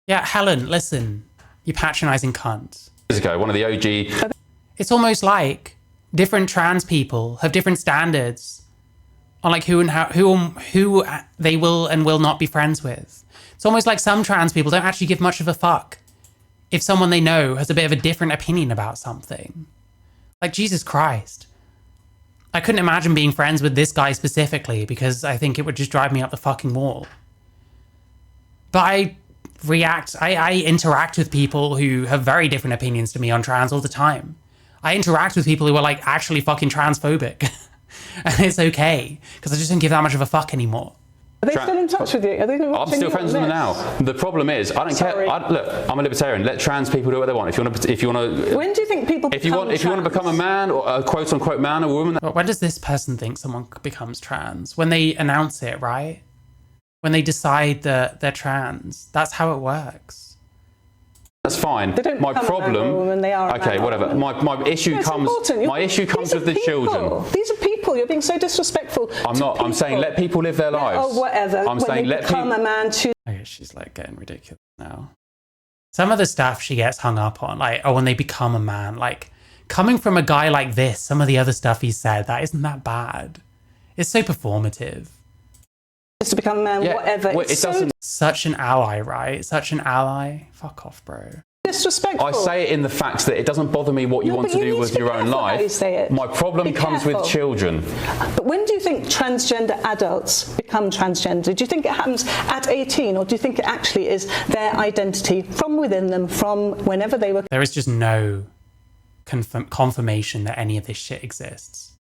Yeah, Helen, listen. You patronising cunt. Years ago, one of the OG. It's almost like different trans people have different standards on like who they will and will not be friends with. It's almost like some trans people don't actually give much of a fuck if someone they know has a bit of a different opinion about something. Like, Jesus Christ. I couldn't imagine being friends with this guy specifically because I think it would just drive me up the fucking wall. But I interact with people who have very different opinions to me on trans all the time. I interact with people who are like actually fucking transphobic. And it's okay, because I just don't give that much of a fuck anymore. Are they still in touch with you? Are they I'm still friends with them now. The problem is, I don't care. Look, I'm a libertarian. Let trans people do what they want. If you want to. When do you think people? If you want to become a man or a quote unquote man or woman. But when does this person think someone becomes trans? When they announce it, right? When they decide that they're trans, that's how it works. That's fine. They don't my problem. A woman, they are okay, whatever. My issue comes. My issue comes with the children. These are people. You're being so disrespectful. I'm not. I'm saying let people live their lives. Oh, whatever. I'm saying let people. A man choose. Okay, she's like getting ridiculous now. Some of the stuff she gets hung up on, like, oh, when they become a man, like coming from a guy like this, some of the other stuff he said, that isn't that bad. It's so performative. To become a man, whatever. Well, it doesn't. Such an ally, right? Such an ally. Fuck off, bro. disrespectful. I say it in the fact that it doesn't bother me what you want to do with your own life. My problem comes with children. But when do you think transgender adults become transgender? Do you think it happens at 18, or do you think it actually is their identity from within them, from whenever they were? There is just no confirmation that any of this shit exists.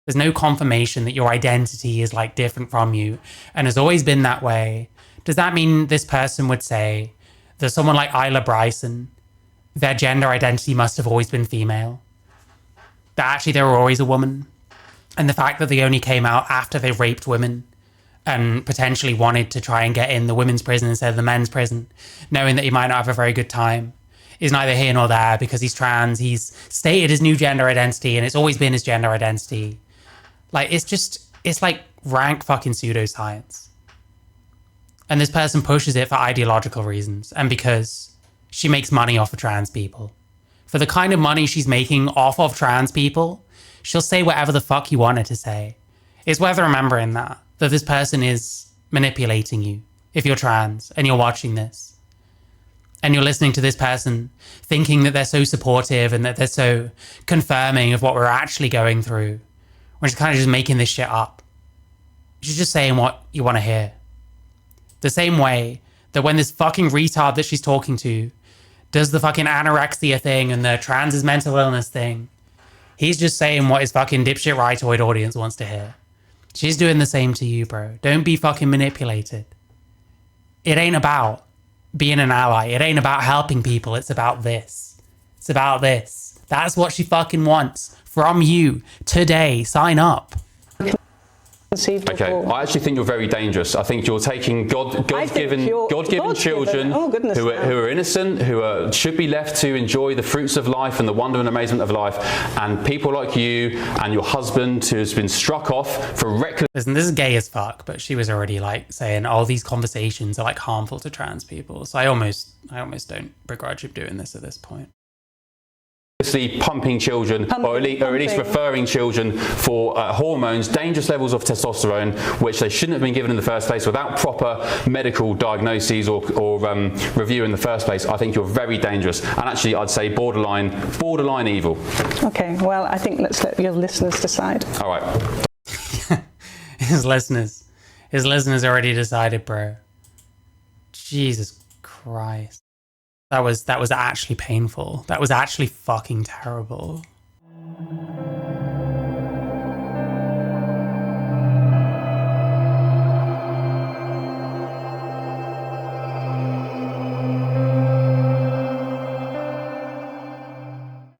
There's no confirmation that your identity is like different from you and has always been that way. Does that mean this person would say that someone like Isla Bryson, their gender identity must have always been female? That actually they were always a woman? And the fact that they only came out after they raped women and potentially wanted to try and get in the women's prison instead of the men's prison, knowing that he might not have a very good time, is neither here nor there because he's trans, he's stated his new gender identity and it's always been his gender identity. Like, it's like rank fucking pseudoscience. And this person pushes it for ideological reasons and because she makes money off of trans people. For the kind of money she's making off of trans people, she'll say whatever the fuck you want her to say. It's worth remembering that this person is manipulating you if you're trans and you're watching this. And you're listening to this person thinking that they're so supportive and that they're so confirming of what we're actually going through. When she's kind of just making this shit up. She's just saying what you want to hear. The same way that when this fucking retard that she's talking to does the fucking anorexia thing and the trans is mental illness thing, he's just saying what his fucking dipshit rightoid audience wants to hear. She's doing the same to you, bro. Don't be fucking manipulated. It ain't about being an ally. It ain't about helping people. It's about this. It's about this. That's what she fucking wants from you today. Sign up. Okay, I actually think you're very dangerous. I think you're taking God-given children who are innocent, who should be left to enjoy the fruits of life and the wonder and amazement of life, and people like you and your husband who has been struck off for reckless... Listen, this is gay as fuck, but she was already like saying, oh, these conversations are like harmful to trans people. So I almost don't begrudge him doing this at this point. Pumping children, or at least referring children for hormones, dangerous levels of testosterone, which they shouldn't have been given in the first place without proper medical diagnoses or review in the first place. I think you're very dangerous, and actually I'd say borderline evil. Okay, well, I think let's let your listeners decide. All right. His listeners already decided, bro. Jesus Christ. That was actually painful. That was actually fucking terrible.